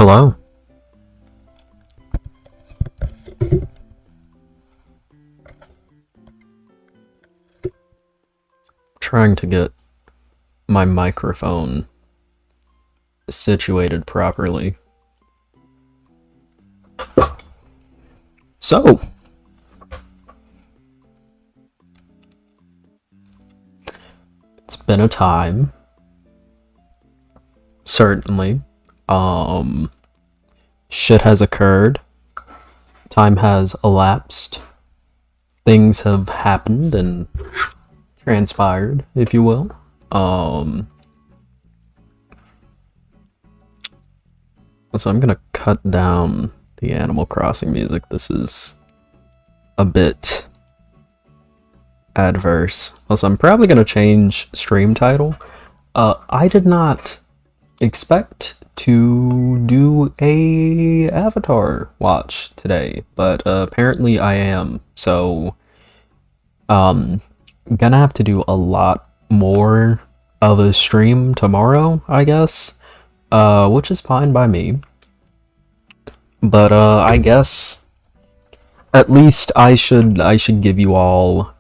Hello. Trying to get my microphone situated properly. So, it's been a time. Certainly. Shit has occurred. Time has elapsed. Things have happened and transpired, if you will. So I'm gonna cut down the Animal Crossing music. This is a bit adverse. Also, I'm probably gonna change stream title. I did not expect to do a Avatar watch today, but apparently I am. So, gonna have to do a lot more of a stream tomorrow, I guess, which is fine by me. But I guess at least I should give you all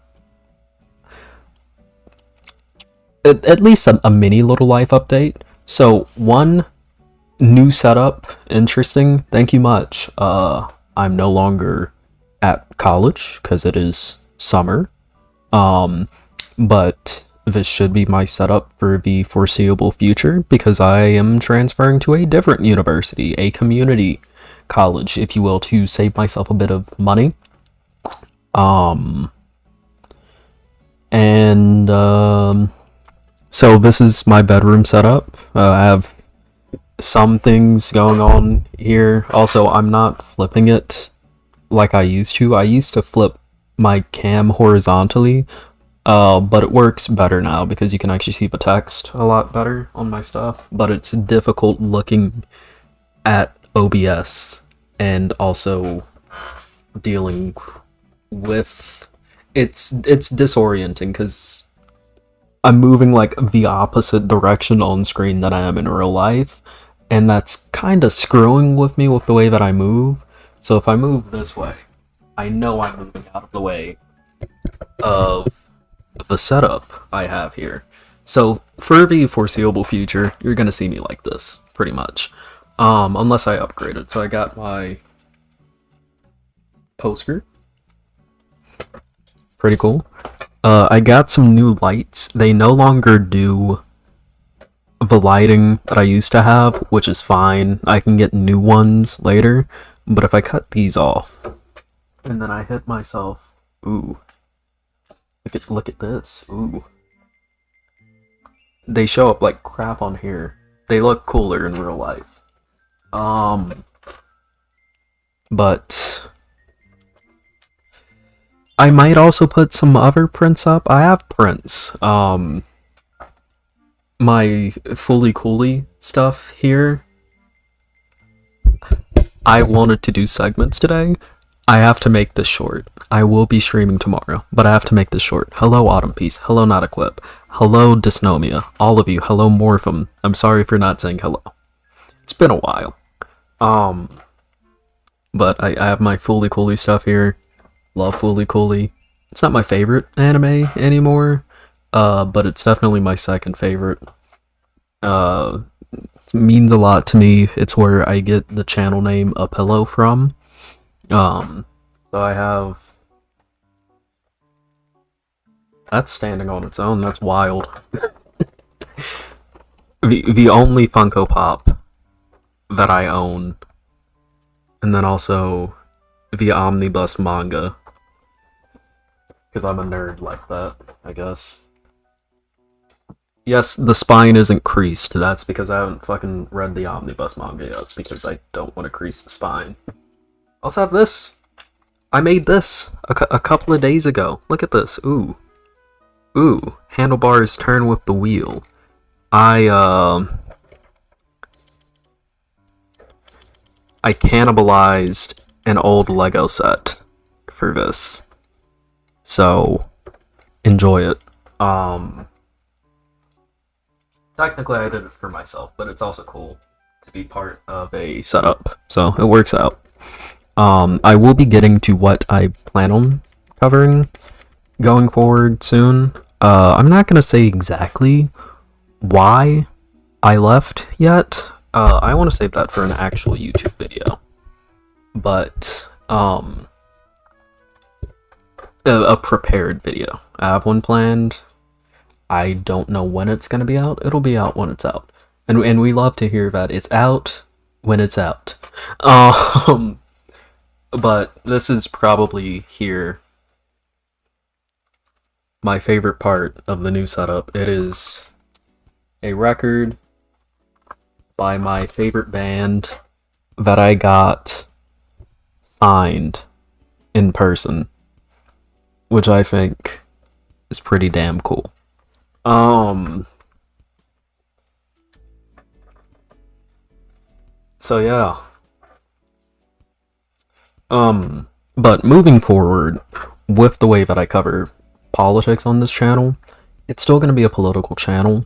at least a mini little life update. So one new setup, interesting. Thank you much. I'm no longer at college because it is summer. But this should be my setup for the foreseeable future because I am transferring to a different university, a community college, if you will, to save myself a bit of money. So this is my bedroom setup. I have some things going on here. Also, I'm not flipping it like I used to. I used to flip my cam horizontally, but it works better now because you can actually see the text a lot better on my stuff. But it's difficult looking at OBS and also dealing with it's disorienting because I'm moving like the opposite direction on screen that I am in real life, and that's kind of screwing with me with the way that I move. So if I move this way, I know I'm moving out of the way of the setup I have here. So for the foreseeable future, you're gonna see me like this, pretty much. Unless I upgrade it. So I got my poster. Pretty cool. I got some new lights. They no longer do the lighting that I used to have, which is fine. I can get new ones later. But if I cut these off, and then I hit myself, ooh. Look at this. Ooh. They show up like crap on here. They look cooler in real life. But I might also put some other prints up. I have prints. My Fully Cooley stuff here. I wanted to do segments today. I have to make this short. I will be streaming tomorrow, but I have to make this short. Hello, Autumn Peace. Hello, Not Equip. Hello, Dysnomia. All of you. Hello, Morphum. I'm sorry for not saying hello. It's been a while. But I have my Fully Cooley stuff here. Love Fully Cooley. It's not my favorite anime anymore, but it's definitely my second favorite. It means a lot to me. It's where I get the channel name A Pillow from. So I have... That's standing on its own. That's wild. The only Funko Pop that I own, and then also the omnibus manga, because I'm a nerd like that, I guess. Yes, the spine isn't creased. That's because I haven't fucking read the omnibus manga yet, because I don't want to crease the spine. Also have this. I made this a couple of days ago. Look at this. Ooh. Ooh. Handlebars turn with the wheel. I cannibalized an old Lego set for this. So, enjoy it. Technically I did it for myself, but it's also cool to be part of a setup, so it works out. I will be getting to what I plan on covering going forward soon. I'm not gonna say exactly why I left yet. I want to save that for an actual YouTube video. But, a prepared video. I have one planned. I don't know when it's gonna be out. It'll be out when it's out. And we love to hear that it's out when it's out. But this is probably here my favorite part of the new setup. It is a record by my favorite band that I got signed in person, which I think is pretty damn cool. So yeah. But moving forward with the way that I cover politics on this channel, it's still going to be a political channel,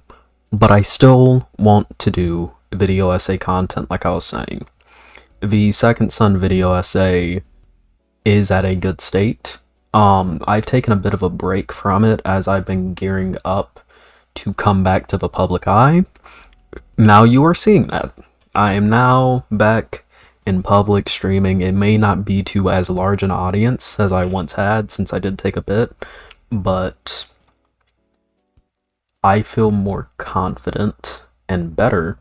but I still want to do video essay content like I was saying. The Second Son video essay is at a good state. I've taken a bit of a break from it as I've been gearing up to come back to the public eye. Now you are seeing that. I am now back in public streaming. It may not be to as large an audience as I once had, since I did take a bit, but I feel more confident and better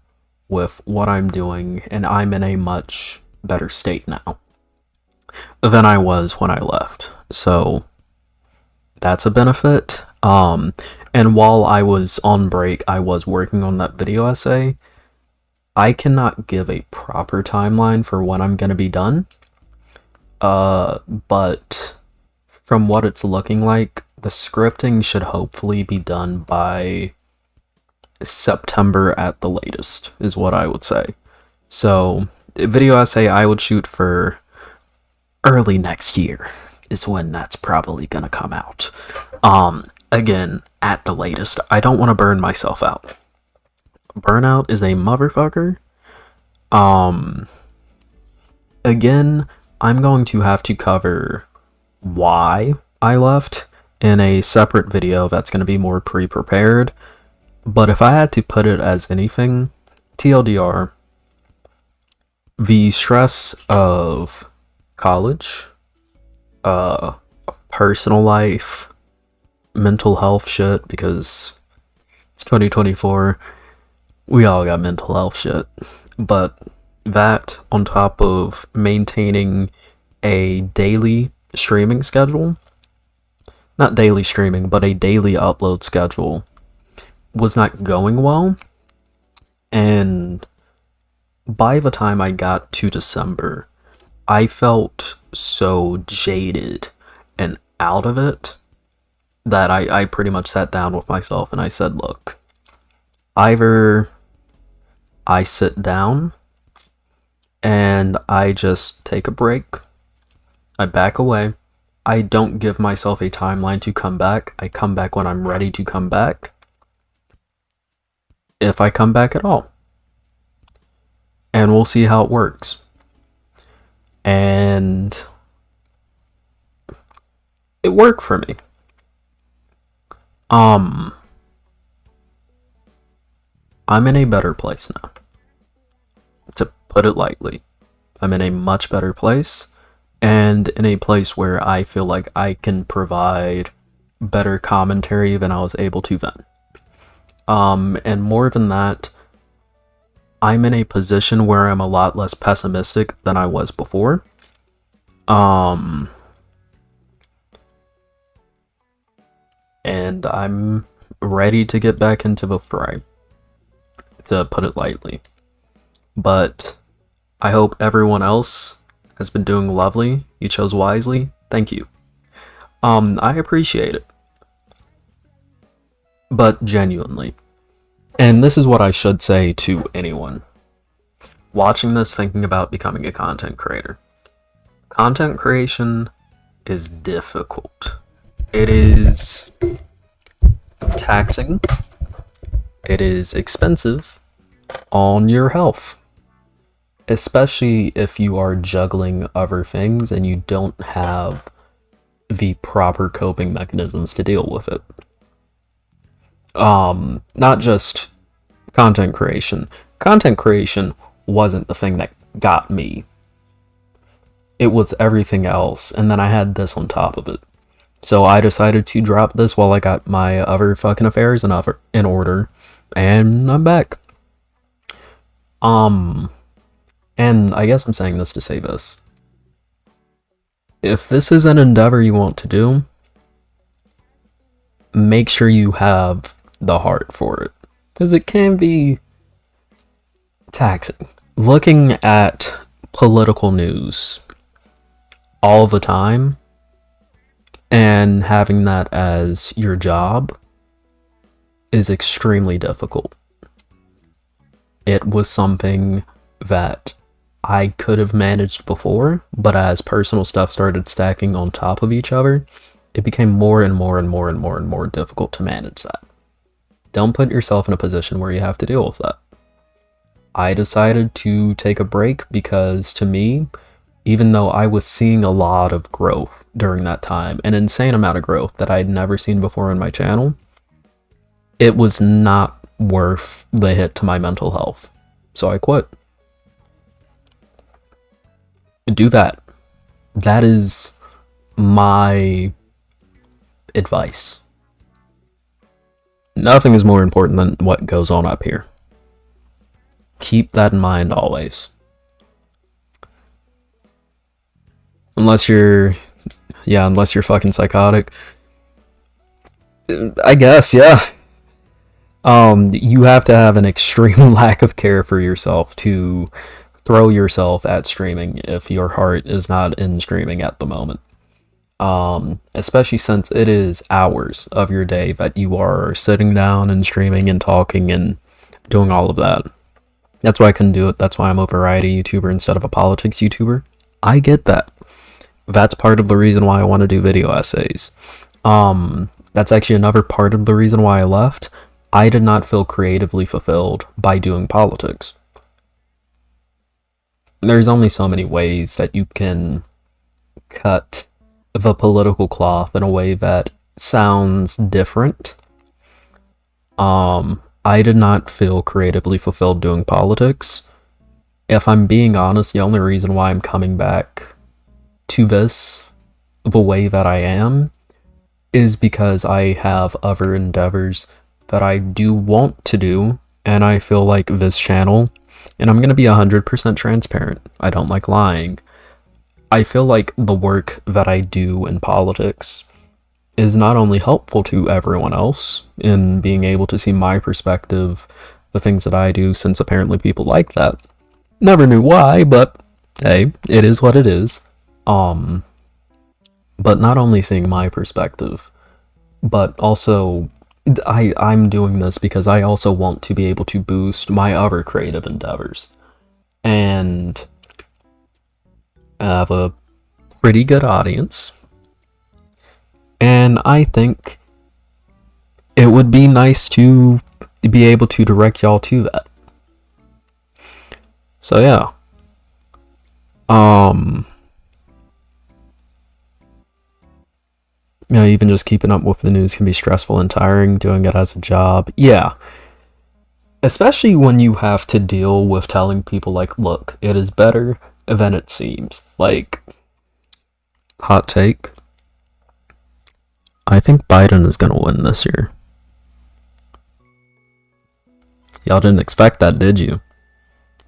with what I'm doing, and I'm in a much better state now than I was when I left. So that's a benefit. And while I was on break, I was working on that video essay. I cannot give a proper timeline for when I'm gonna be done. But from what it's looking like, the scripting should hopefully be done by September at the latest, is what I would say. So, video essay I would shoot for early next year is when that's probably gonna come out. Again, at the latest. I don't want to burn myself out. Burnout is a motherfucker. Again, I'm going to have to cover why I left in a separate video that's going to be more pre-prepared. But if I had to put it as anything, TLDR, the stress of college, personal life, mental health shit, because it's 2024, we all got mental health shit, but that on top of maintaining a daily streaming schedule, not daily streaming, but a daily upload schedule, was not going well. And by the time I got to December, I felt so jaded and out of it that I pretty much sat down with myself and I said, look, either I sit down and I just take a break, I back away, I don't give myself a timeline to come back, I come back when I'm ready to come back, if I come back at all, and we'll see how it works. And it worked for me. I'm in a better place now. To put it lightly, I'm in a much better place, and in a place where I feel like I can provide better commentary than I was able to then. And more than that, I'm in a position where I'm a lot less pessimistic than I was before. And I'm ready to get back into the fray, to put it lightly. But I hope everyone else has been doing lovely. You chose wisely. Thank you. I appreciate it. But genuinely. And this is what I should say to anyone watching this thinking about becoming a content creator. Content creation is difficult. It is taxing. It is expensive on your health. especially if you are juggling other things and you don't have the proper coping mechanisms to deal with it. Not just content creation. Content creation wasn't the thing that got me. It was everything else, and then I had this on top of it. So I decided to drop this while I got my other fucking affairs in order, and I'm back. And I guess I'm saying this to say this. If this is an endeavor you want to do, make sure you have the heart for it, because it can be taxing. Looking at political news all the time and having that as your job is extremely difficult. It was something that I could have managed before, but as personal stuff started stacking on top of each other, it became more and more and more and more and more difficult to manage that. Don't put yourself in a position where you have to deal with that. I decided to take a break because, to me, even though I was seeing a lot of growth during that time, an insane amount of growth that I'd never seen before on my channel, it was not worth the hit to my mental health. So I quit. Do that. That is my advice. Nothing is more important than what goes on up here. Keep that in mind always. Unless you're fucking psychotic. I guess, yeah. You have to have an extreme lack of care for yourself to throw yourself at streaming if your heart is not in streaming at the moment. Especially since it is hours of your day that you are sitting down and streaming and talking and doing all of that. That's why I couldn't do it. That's why I'm a variety YouTuber instead of a politics YouTuber. I get that. That's part of the reason why I want to do video essays. That's actually another part of the reason why I left. I did not feel creatively fulfilled by doing politics. There's only so many ways that you can cut the political cloth in a way that sounds different. I did not feel creatively fulfilled doing politics. If I'm being honest, the only reason why I'm coming back to this the way that I am is because I have other endeavors that I do want to do, and I feel like this channel, and I'm gonna be 100% transparent, I don't like lying, I feel like the work that I do in politics is not only helpful to everyone else in being able to see my perspective, the things that I do, since apparently people like that. Never knew why, but hey, it is what it is. But not only seeing my perspective, but also I'm doing this because I also want to be able to boost my other creative endeavors. And I have a pretty good audience. And I think it would be nice to be able to direct y'all to that. So yeah. You know, even just keeping up with the news can be stressful and tiring, doing it as a job. Yeah. Especially when you have to deal with telling people, like, look, it is better than it seems. Like, hot take. I think Biden is gonna win this year. Y'all didn't expect that, did you?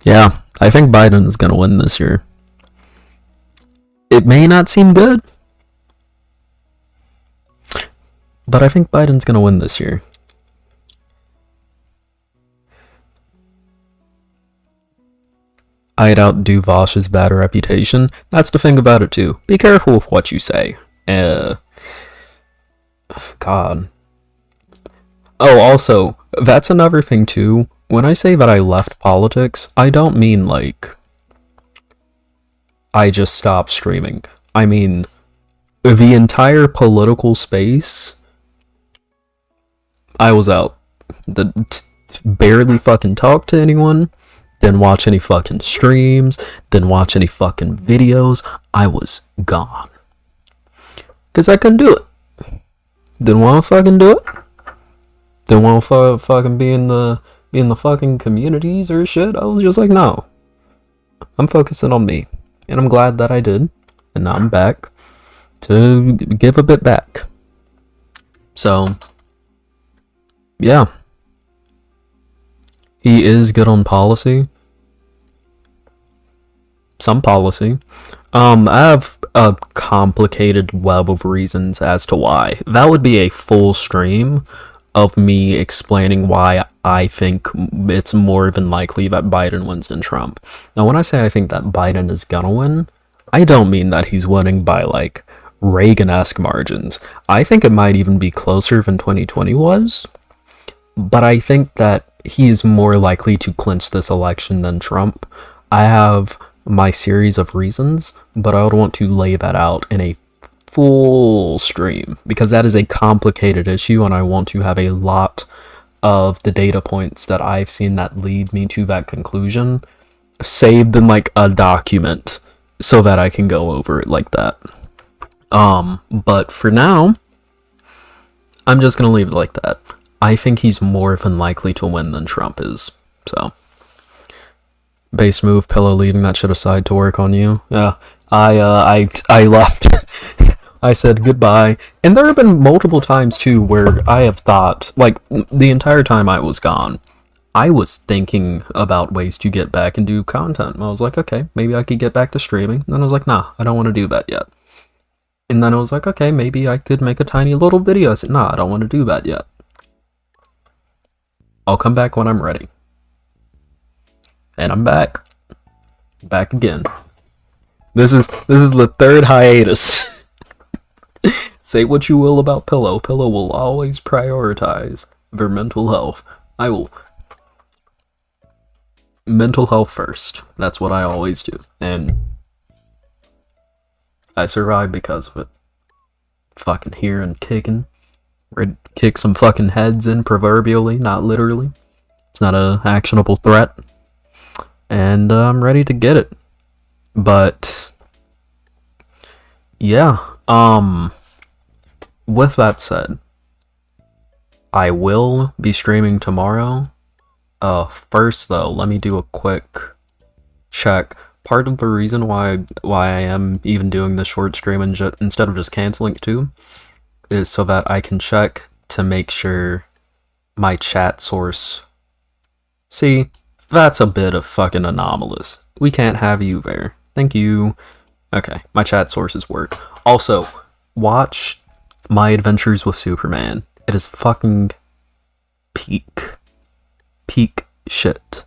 Yeah, I think Biden is gonna win this year. It may not seem good, but I think Biden's gonna win this year. I'd outdo Vosh's bad reputation. That's the thing about it too. Be careful with what you say. God. Oh, also, that's another thing too. When I say that I left politics, I don't mean like I just stopped streaming. I mean the entire political space. I was out. Barely fucking talked to anyone. Didn't watch any fucking streams. Didn't watch any fucking videos. I was gone. Because I couldn't do it. Didn't want to fucking do it. Didn't want to fucking be in the fucking communities or shit. I was just like, no. I'm focusing on me. And I'm glad that I did. And now I'm back to give a bit back. So, yeah. He is good on policy. Some policy. I have a complicated web of reasons as to why. That would be a full stream of me explaining why I think it's more than likely that Biden wins than Trump. Now, when I say I think that Biden is gonna win, I don't mean that he's winning by, like, Reagan-esque margins. I think it might even be closer than 2020 was. But I think that he is more likely to clinch this election than Trump. I have my series of reasons, but I would want to lay that out in a full stream because that is a complicated issue and I want to have a lot of the data points that I've seen that lead me to that conclusion saved in like a document so that I can go over it like that. But for now, I'm just gonna leave it like that. I think he's more than likely to win than Trump is. So, base move, Pillow leaving that shit aside to work on you. Yeah, I left. I said goodbye, and there have been multiple times too where I have thought, like the entire time I was gone, I was thinking about ways to get back and do content. I was like, okay, maybe I could get back to streaming. And then I was like, nah, I don't want to do that yet. And then I was like, okay, maybe I could make a tiny little video. I said, nah, I don't want to do that yet. I'll come back when I'm ready. And I'm back. Back again. This is the third hiatus. Say what you will about Pillow. Pillow will always prioritize their mental health. I will. Mental health first. That's what I always do. And I survive because of it. Fucking here and kicking. Ready to kick some fucking heads in, proverbially, not literally. It's not a actionable threat. And I'm ready to get it. But yeah, with that said, I will be streaming tomorrow. First though, let me do a quick check. Part of the reason why I am even doing this short stream instead of just canceling it too is so that I can check to make sure my chat source. See, that's a bit of fucking anomalous. We can't have you there. Thank you. Okay, my chat sources work. Also, watch My Adventures with Superman. It is fucking peak shit.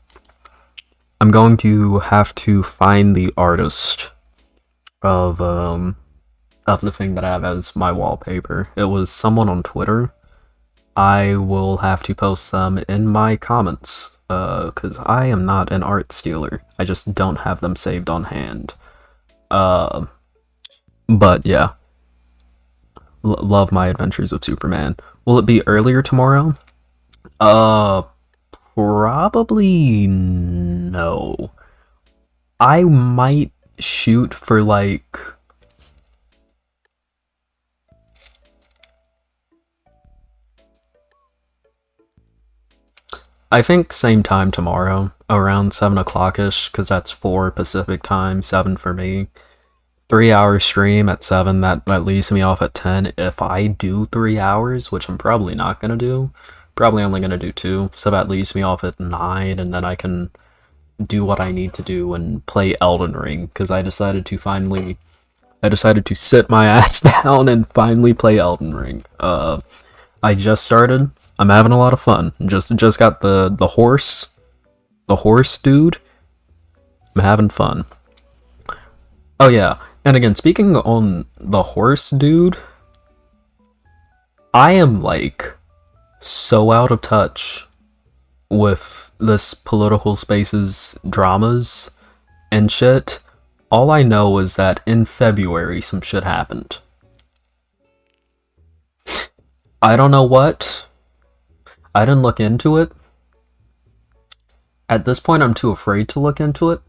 I'm going to have to find the artist of the thing that I have as my wallpaper. It was someone on Twitter. I will have to post them in my comments, because I am not an art stealer. I just don't have them saved on hand. But yeah. Love My Adventures with Superman. Will it be earlier tomorrow? Probably no. I might shoot for like I think same time tomorrow, around 7 o'clock-ish, because that's 4 Pacific time, 7 for me. 3-hour stream at 7, that leaves me off at 10. If I do 3 hours, which I'm probably not going to do, probably only going to do 2, so that leaves me off at 9, and then I can do what I need to do and play Elden Ring, because I decided to sit my ass down and finally play Elden Ring. I just started. I'm having a lot of fun. Just got the horse dude. I'm having fun. Oh yeah, and again, speaking on the horse dude, I am like so out of touch with this political spaces dramas and shit. All I know is that in February some shit happened. I don't know what. I didn't look into it. At this point, I'm too afraid to look into it.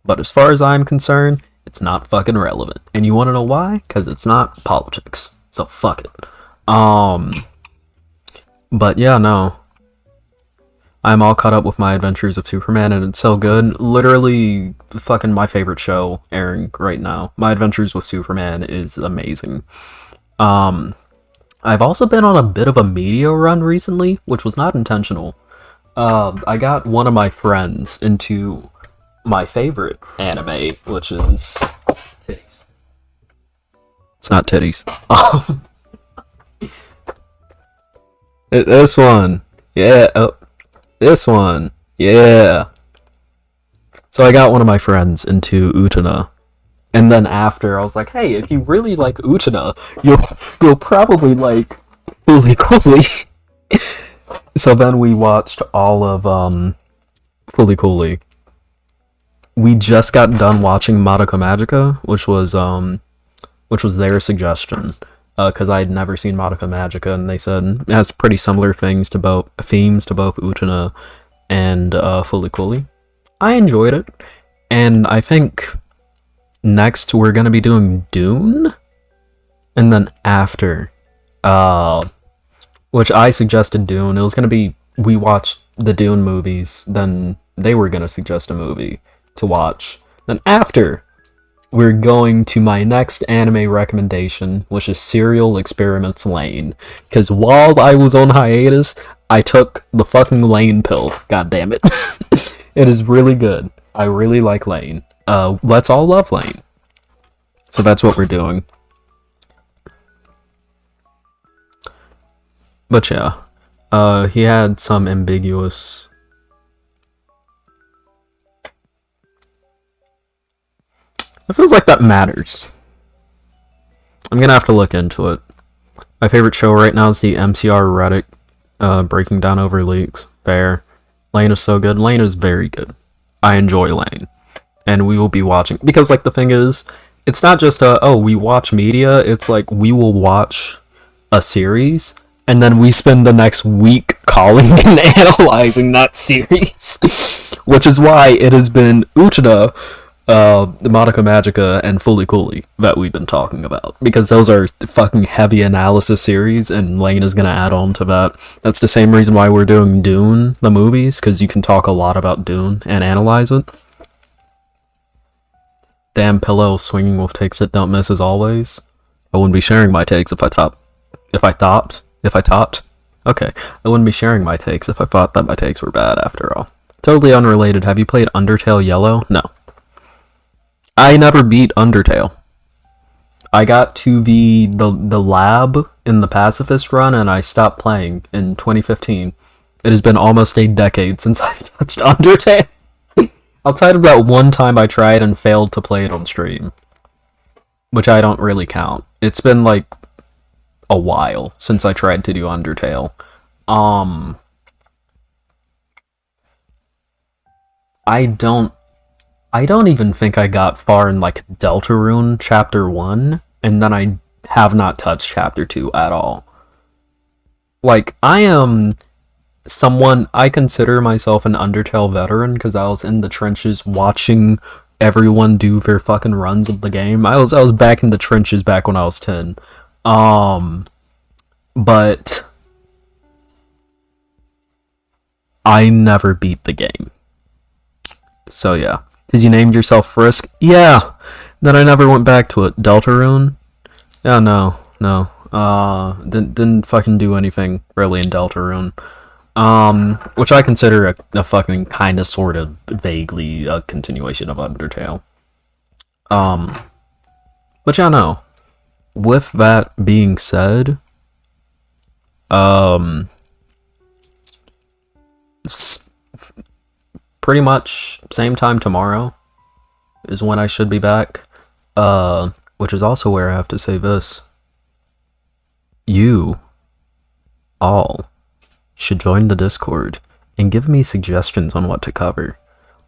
But as far as I'm concerned, it's not fucking relevant. And you want to know why? Because it's not politics. So fuck it. But yeah, no. I'm all caught up with My Adventures of Superman, and it's so good. Literally, fucking my favorite show airing right now. My Adventures with Superman is amazing. I've also been on a bit of a media run recently, which was not intentional. I got one of my friends into my favorite anime, which is titties. It's not titties. This one, yeah. Oh, this one, yeah. So I got one of my friends into Utena, and then after I was like, "Hey, if you really like Utena, you'll probably like Fooly Cooly." So then we watched all of Fooly Cooly. We just got done watching Madoka Magica, which was their suggestion, because I had never seen Madoka Magica, and they said it has pretty similar themes to both Utena and Fooly Cooly. I enjoyed it, and I think next we're gonna be doing Dune, and then after, which I suggested Dune. It was gonna be, we watched the Dune movies, then they were gonna suggest a movie to watch. Then after, we're going to my next anime recommendation, which is Serial Experiments Lane. Because while I was on hiatus, I took the fucking Lane pill. God damn it. It is really good. I really like Lane. Let's all love Lane. So that's what we're doing. But yeah, he had some ambiguous... It feels like that matters. I'm gonna have to look into it. My favorite show right now is the MCR Reddit, breaking down over leaks. Fair. Lane is so good. Lane is very good. I enjoy Lane. And we will be watching, because like the thing is, it's not just we watch media, it's like we will watch a series, and then we spend the next week calling and analyzing that series. Which is why it has been Utena, the Madoka Magica, and Fooly Cooly that we've been talking about, because those are fucking heavy analysis series, and Lane is gonna add on to that. That's the same reason why we're doing Dune, the movies, because you can talk a lot about Dune and analyze it. Damn pillow swinging with takes that don't miss as always. I wouldn't be sharing my takes if I thought. Okay, I wouldn't be sharing my takes if I thought that my takes were bad after all. Totally unrelated, have you played Undertale Yellow? No. I never beat Undertale. I got to the lab in the pacifist run, and I stopped playing in 2015. It has been almost a decade since I've touched Undertale. Outside of that one time I tried and failed to play it on stream, which I don't really count. It's been like a while since I tried to do Undertale. I don't even think I got far in like Deltarune Chapter 1, and then I have not touched Chapter 2 at all. Like, I consider myself an Undertale veteran, because I was in the trenches watching everyone do their fucking runs of the game. I was back in the trenches back when I was 10. But I never beat the game. So yeah. Because you named yourself Frisk? Yeah! Then I never went back to it. Deltarune? Yeah, no. Didn't fucking do anything really in Deltarune. Which I consider a fucking kinda sorta vaguely a continuation of Undertale. But yeah, no. With that being said, pretty much same time tomorrow is when I should be back. Which is also where I have to say this. You all should join the Discord and give me suggestions on what to cover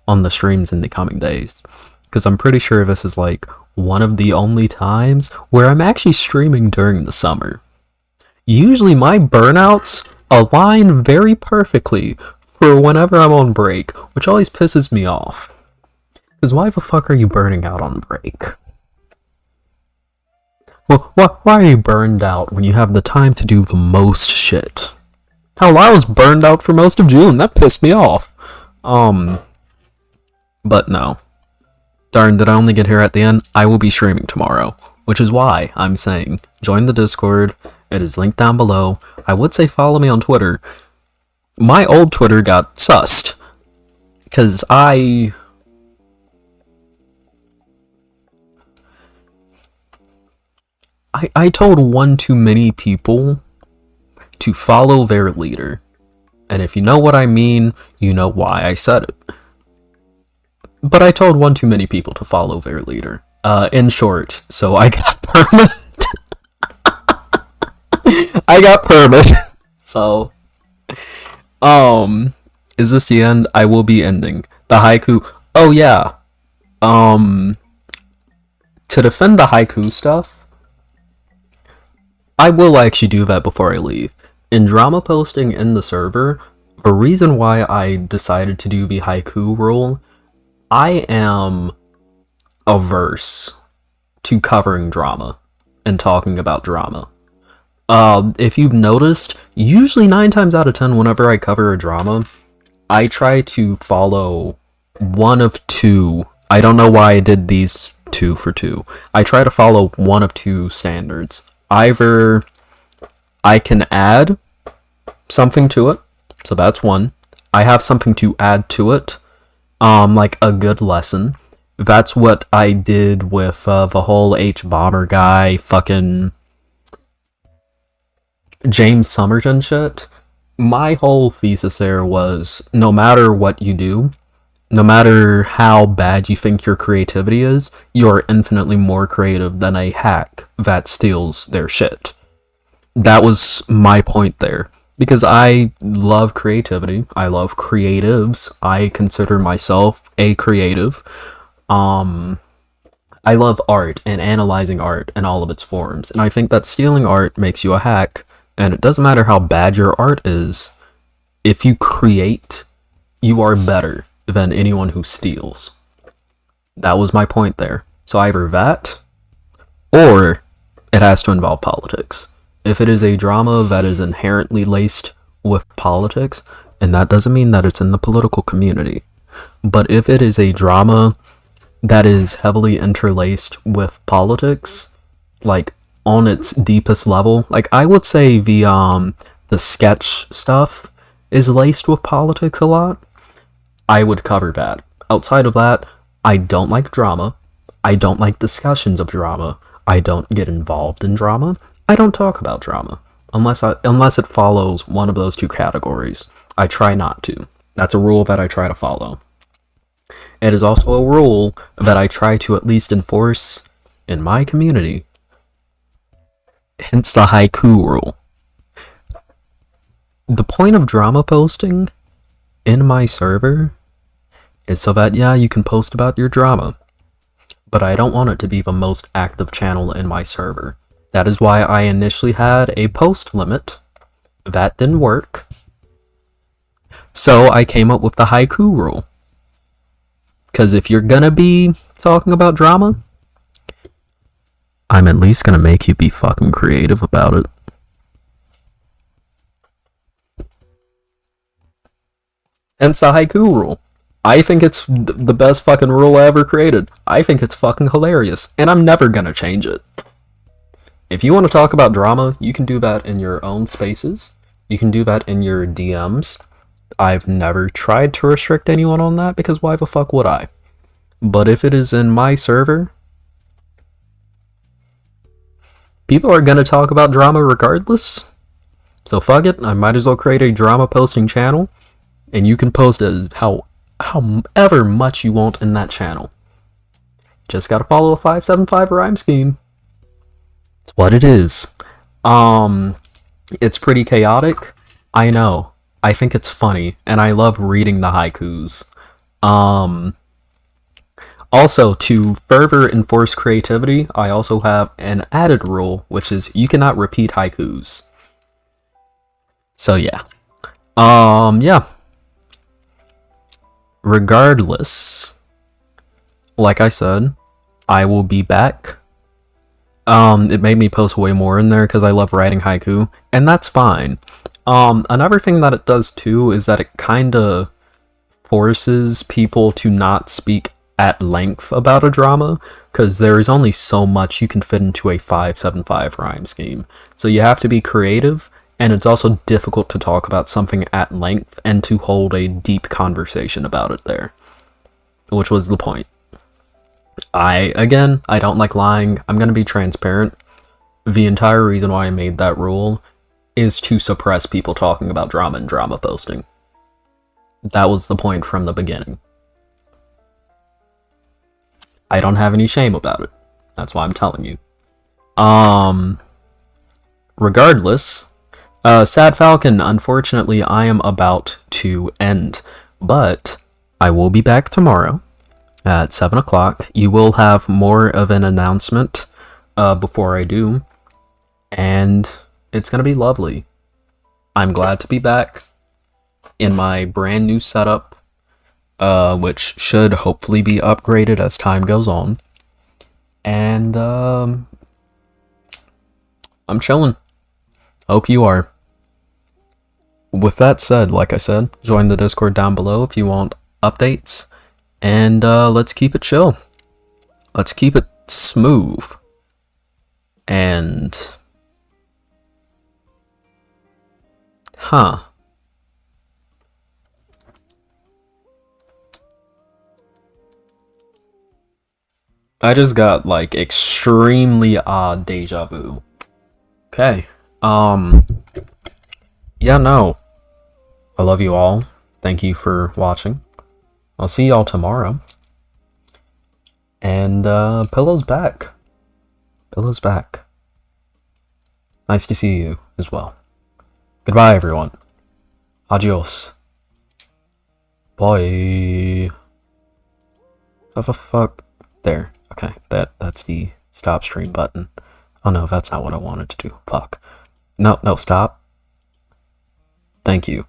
on the streams in the coming days. Because I'm pretty sure this is like one of the only times where I'm actually streaming during the summer. Usually my burnouts align very perfectly for whenever I'm on break, which always pisses me off. Because why the fuck are you burning out on break? Well, why are you burned out when you have the time to do the most shit? Hell, I was burned out for most of June. That pissed me off. But no. Darn, did I only get here at the end? I will be streaming tomorrow, which is why I'm saying join the Discord. It is linked down below. I would say follow me on Twitter. My old Twitter got sussed because I told one too many people to follow their leader. And if you know what I mean, you know why I said it. But I told one too many people to follow their leader. In short, so I got permit. I got permit. So, is this the end? I will be ending. The haiku. Oh yeah. To defend the haiku stuff, I will actually do that before I leave. In drama posting in the server, the reason why I decided to do the haiku rule, I am averse to covering drama and talking about drama. If you've noticed, usually 9 times out of 10 whenever I cover a drama, I try to follow one of two. I don't know why I did these 2 for 2. I try to follow one of 2 standards. Either I can add something to it, so that's one. I have something to add to it, like a good lesson. That's what I did with the whole H-Bomber guy, fucking James Somerton shit. My whole thesis there was, no matter what you do, no matter how bad you think your creativity is, you're infinitely more creative than a hack that steals their shit. That was my point there. Because I love creativity. I love creatives. I consider myself a creative. I love art and analyzing art in all of its forms. And I think that stealing art makes you a hack. And it doesn't matter how bad your art is. If you create, you are better than anyone who steals. That was my point there. So either that, or it has to involve politics. If it is a drama that is inherently laced with politics, and that doesn't mean that it's in the political community, but if it is a drama that is heavily interlaced with politics, like on its deepest level, like I would say the sketch stuff is laced with politics a lot, I would cover that. Outside of that, I don't like drama. I don't like discussions of drama. I don't get involved in drama. I don't talk about drama unless it follows one of those 2 categories. I try not to. That's a rule that I try to follow. It is also a rule that I try to at least enforce in my community. Hence the haiku rule. The point of drama posting in my server is so that, yeah, you can post about your drama, but I don't want it to be the most active channel in my server. That is why I initially had a post limit. That didn't work. So I came up with the haiku rule. Because if you're gonna be talking about drama, I'm at least gonna make you be fucking creative about it. Hence the haiku rule. I think it's the best fucking rule I ever created. I think it's fucking hilarious, and I'm never gonna change it. If you want to talk about drama, you can do that in your own spaces. You can do that in your DMs. I've never tried to restrict anyone on that because why the fuck would I? But if it is in my server, people are gonna talk about drama regardless. So fuck it, I might as well create a drama posting channel, and you can post as however much you want in that channel. Just gotta follow a 575 rhyme scheme. It's what it is. It's pretty chaotic. I know. I think it's funny, and I love reading the haikus. Also, to further enforce creativity, I also have an added rule, which is you cannot repeat haikus. So yeah. Yeah. regardless, like I said, I will be back. It made me post way more in there because I love writing haiku, and that's fine. Another thing that it does too is that it kinda forces people to not speak at length about a drama, because there is only so much you can fit into a 575 rhyme scheme. So you have to be creative, and it's also difficult to talk about something at length and to hold a deep conversation about it there, which was the point. I don't like lying. I'm gonna be transparent. The entire reason why I made that rule is to suppress people talking about drama and drama posting. That was the point from the beginning. I don't have any shame about it. That's why I'm telling you. Regardless, Sad Falcon, unfortunately, I am about to end. But I will be back tomorrow at 7 o'clock. You will have more of an announcement before I do. And it's going to be lovely. I'm glad to be back in my brand new setup, which should hopefully be upgraded as time goes on. And I'm chilling. Hope you are. With that said, like I said, join the Discord down below if you want updates. And let's keep it chill. Let's keep it smooth. And... I just got, like, extremely odd deja vu. Okay. Yeah, no. I love you all. Thank you for watching. I'll see y'all tomorrow. And, Pillow's back. Pillow's back. Nice to see you as well. Goodbye, everyone. Adios. Bye. What the fuck? There. Okay, that's the stop stream button. Oh no, that's not what I wanted to do. Fuck. No, stop. Thank you.